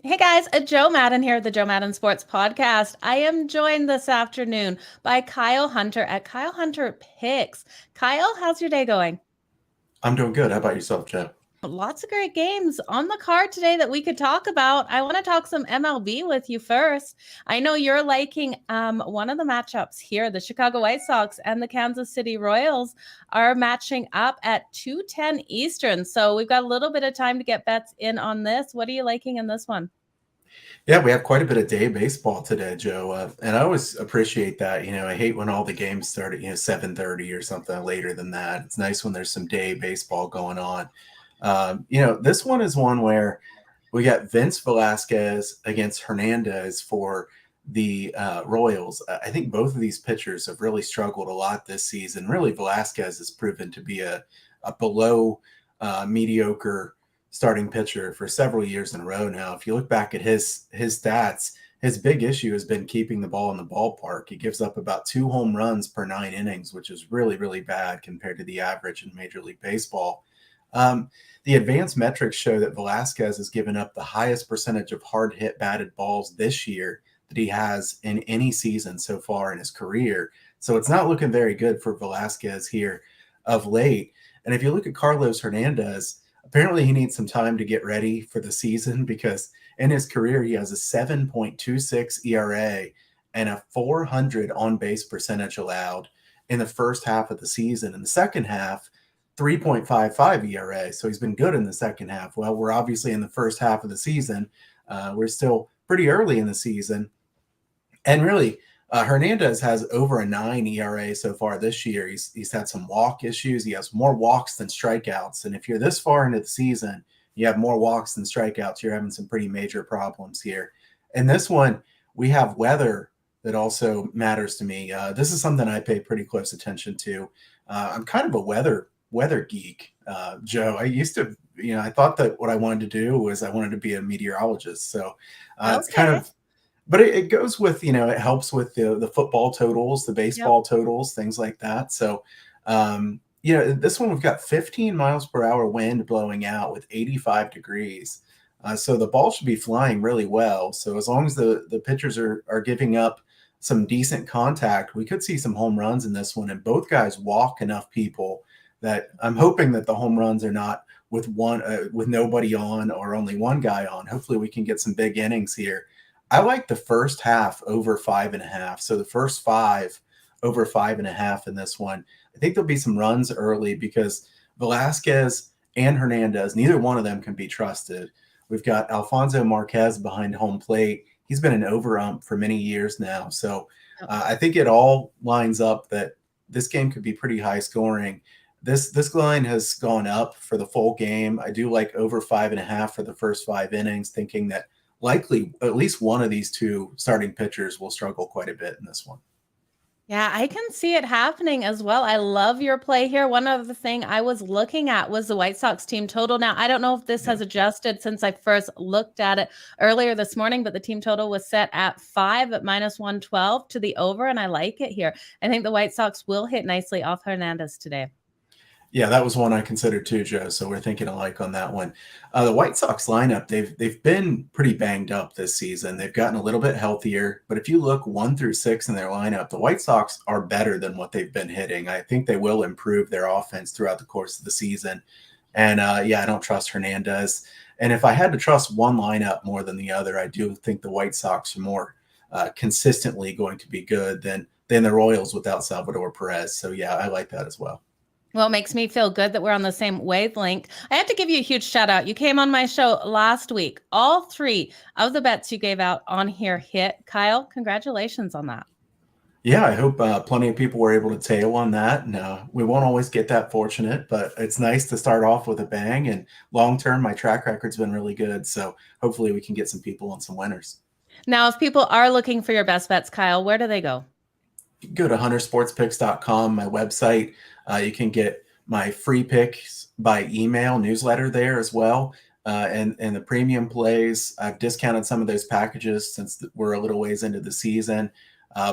Hey guys, Joe Madden here at the Joe Madden Sports Podcast. I am joined this afternoon by Kyle Hunter at Kyle Hunter Picks. Kyle, how's your day going? I'm doing good. How about yourself, Joe? Lots of great games on the card today that we could talk about. I want to talk some MLB with you first. I know you're liking one of the matchups here. The Chicago White Sox and the Kansas City Royals are matching up at 2:10 Eastern. So we've got a little bit of time to get bets in on this. What are you liking in this one? Yeah, we have quite a bit of day baseball today, Joe, and I always appreciate that. I hate when all the games start at 7:30 or something later than that. It's nice when there's some day baseball going on. This one is one where we got Vince Velasquez against Hernandez for the Royals. I think both of these pitchers have really struggled a lot this season. Really, Velasquez has proven to be a below mediocre starting pitcher for several years in a row now. If you look back at his stats, his big issue has been keeping the ball in the ballpark. He gives up about 2 home runs per 9 innings, which is really, really bad compared to the average in Major League Baseball. The advanced metrics show that Velasquez has given up the highest percentage of hard hit batted balls this year that he has in any season so far in his career. So it's not looking very good for Velasquez here of late. And if you look at Carlos Hernandez, apparently he needs some time to get ready for the season because in his career he has a 7.26 ERA and a 400 on base percentage allowed in the first half of the season. In the second half, 3.55 ERA. So he's been good in the second half. Well, we're obviously in the first half of the season. We're still pretty early in the season. And really, Hernandez has over a 9 ERA so far this year. He's had some walk issues. He has more walks than strikeouts. And if you're this far into the season, you have more walks than strikeouts, you're having some pretty major problems here. And this one, we have weather that also matters to me. This is something I pay pretty close attention to. I'm kind of a weather geek, Joe. I used to, I thought that what I wanted to do was I wanted to be a meteorologist. So it's kind Okay. of, but it goes with, it helps with the football totals, the Yep. baseball totals, things like that. So, this one we've got 15 miles per hour wind blowing out with 85 degrees. So the ball should be flying really well. So as long as the pitchers are giving up some decent contact, we could see some home runs in this one. And both guys walk enough people that I'm hoping that the home runs are not with nobody on or only one guy on. Hopefully we can get some big innings here. I like the first half over 5.5. So the first five over 5.5 in this one. I think there'll be some runs early because Velasquez and Hernandez, neither one of them can be trusted. We've got Alfonso Marquez behind home plate. He's been an overump for many years now. So I think it all lines up that this game could be pretty high scoring. This line has gone up for the full game. I do like over 5.5 for the first 5 innings, thinking that likely at least one of these two starting pitchers will struggle quite a bit in this one. Yeah, I can see it happening as well. I love your play here. One other thing I was looking at was the White Sox team total. Now, I don't know if this Yeah. has adjusted since I first looked at it earlier this morning, but the team total was set at 5 at minus 112 to the over, and I like it here. I think the White Sox will hit nicely off Hernandez today. Yeah, that was one I considered too, Joe. So we're thinking alike on that one. The White Sox lineup, they've been pretty banged up this season. They've gotten a little bit healthier, but if you look 1 through 6 in their lineup, the White Sox are better than what they've been hitting. I think they will improve their offense throughout the course of the season. And I don't trust Hernandez. And if I had to trust one lineup more than the other, I do think the White Sox are more consistently going to be good than the Royals without Salvador Perez. So yeah, I like that as well. Well, it makes me feel good that we're on the same wavelength. I have to give you a huge shout out. You came on my show last week. All three of the bets you gave out on here hit. Kyle, congratulations on that. Yeah, I hope plenty of people were able to tail on that. And we won't always get that fortunate, but it's nice to start off with a bang. And long term, my track record's been really good. So hopefully we can get some people on some winners. Now, if people are looking for your best bets, Kyle, where do they go? Go to huntersportspicks.com, my website. You can get my free picks by email newsletter there as well. And the premium plays, I've discounted some of those packages since we're a little ways into the season.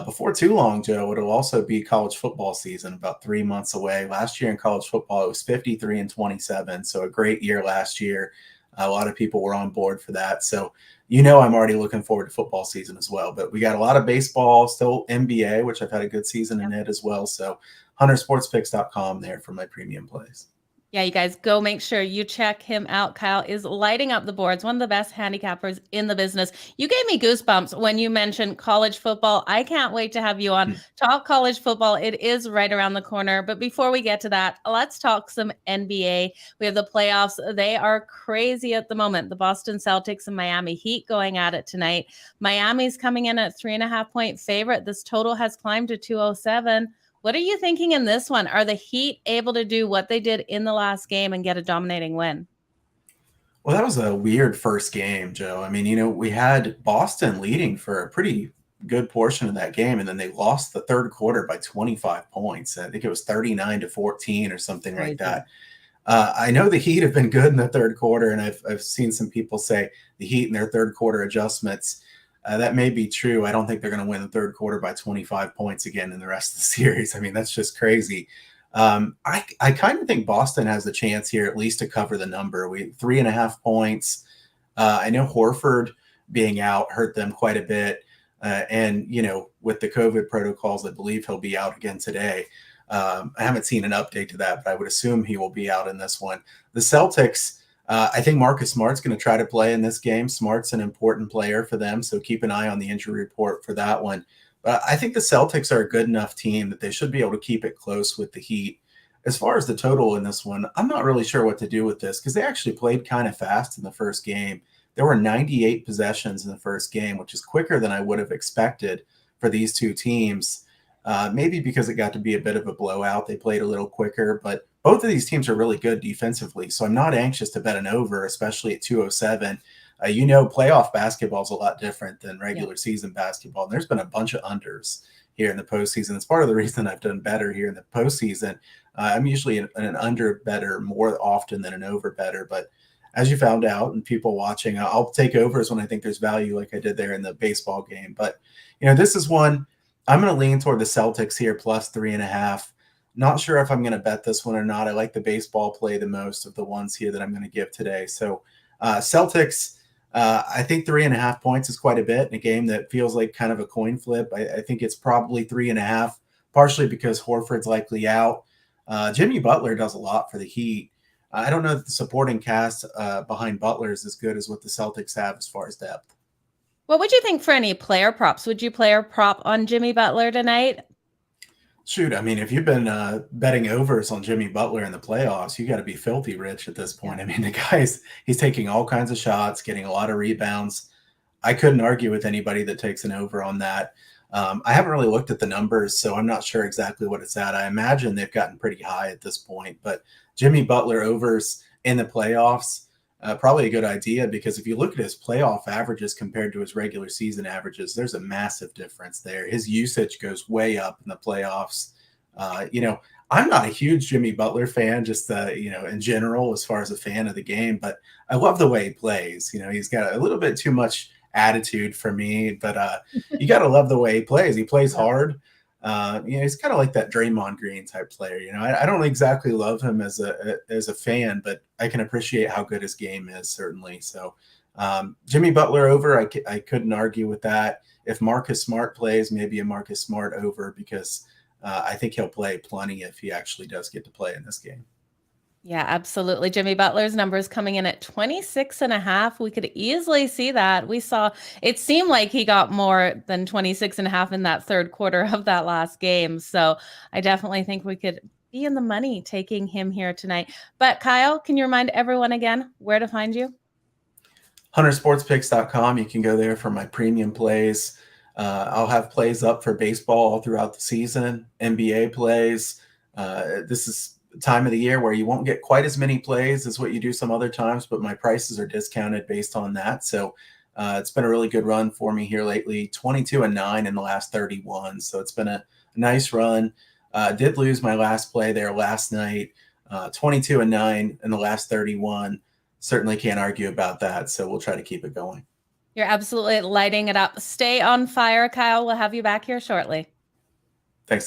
Before too long, Joe, it'll also be college football season, about 3 months away. Last year in college football, it was 53-27, so a great year last year. A lot of people were on board for that. So, I'm already looking forward to football season as well. But we got a lot of baseball, still NBA, which I've had a good season in it as well. So huntersportspicks.com there for my premium plays. Yeah, you guys go make sure you check him out. Kyle is lighting up the boards, one of the best handicappers in the business. You gave me goosebumps when you mentioned college football. I can't wait to have you on. Talk college football. It is right around the corner. But before we get to that, let's talk some NBA. We have the playoffs. They are crazy at the moment. The Boston Celtics and Miami Heat going at it tonight. Miami's coming in at 3.5-point favorite. This total has climbed to 207. What are you thinking in this one? Are the Heat able to do what they did in the last game and get a dominating win? Well, that was a weird first game, Joe. I mean, we had Boston leading for a pretty good portion of that game, and then they lost the third quarter by 25 points. I think it was 39-14 or something like that. I know the Heat have been good in the third quarter, and I've seen some people say the Heat in their third quarter adjustments. That may be true. I don't think they're going to win the third quarter by 25 points again in the rest of the series. I mean, that's just crazy. I kind of think Boston has the chance here at least to cover the number. 3.5 points. I know Horford being out hurt them quite a bit. And, with the COVID protocols, I believe he'll be out again today. I haven't seen an update to that, but I would assume he will be out in this one. The Celtics, I think Marcus Smart's going to try to play in this game. Smart's an important player for them, so keep an eye on the injury report for that one. But I think the Celtics are a good enough team that they should be able to keep it close with the Heat. As far as the total in this one, I'm not really sure what to do with this because they actually played kind of fast in the first game. There were 98 possessions in the first game, which is quicker than I would have expected for these two teams. Maybe because it got to be a bit of a blowout, they played a little quicker, but both of these teams are really good defensively. So I'm not anxious to bet an over, especially at 207. Playoff basketball is a lot different than regular season basketball. And there's been a bunch of unders here in the postseason. It's part of the reason I've done better here in the postseason. I'm usually an under better more often than an over better, but as you found out and people watching, I'll take overs when I think there's value, like I did there in the baseball game. But, this is one I'm going to lean toward the Celtics here plus 3.5. Not sure if I'm going to bet this one or not. I like the baseball play the most of the ones here that I'm going to give today. So Celtics, I think 3.5 points is quite a bit in a game that feels like kind of a coin flip. I think it's probably 3.5, partially because Horford's likely out. Jimmy Butler does a lot for the Heat. I don't know that the supporting cast behind Butler is as good as what the Celtics have as far as depth. What would you think for any player props? Would you play a prop on Jimmy Butler tonight? Shoot, I mean, if you've been betting overs on Jimmy Butler in the playoffs, you got to be filthy rich at this point. I mean, he's taking all kinds of shots, getting a lot of rebounds. I couldn't argue with anybody that takes an over on that. I haven't really looked at the numbers, so I'm not sure exactly what it's at. I imagine they've gotten pretty high at this point, but Jimmy Butler overs in the playoffs, probably a good idea because if you look at his playoff averages compared to his regular season averages, there's a massive difference there. His usage goes way up in the playoffs. I'm not a huge Jimmy Butler fan, just, in general, as far as a fan of the game, but I love the way he plays. He's got a little bit too much attitude for me, but you got to love the way he plays. He plays hard. He's kind of like that Draymond Green type player. I don't exactly love him as a fan, but I can appreciate how good his game is, certainly. So Jimmy Butler over, I couldn't argue with that. If Marcus Smart plays, maybe a Marcus Smart over because I think he'll play plenty if he actually does get to play in this game. Yeah, absolutely. Jimmy Butler's numbers coming in at 26.5. We could easily see that. It seemed like he got more than 26.5 in that third quarter of that last game. So I definitely think we could be in the money taking him here tonight. But Kyle, can you remind everyone again where to find you? huntersportspicks.com. You can go there for my premium plays. I'll have plays up for baseball all throughout the season, NBA plays. This is time of the year where you won't get quite as many plays as what you do some other times, but my prices are discounted based on that. So it's been a really good run for me here lately, 22-9 in the last 31. So it's been a nice run. Did lose my last play there last night, 22-9 in the last 31. Certainly can't argue about that. So we'll try to keep it going. You're absolutely lighting it up. Stay on fire, Kyle. We'll have you back here shortly.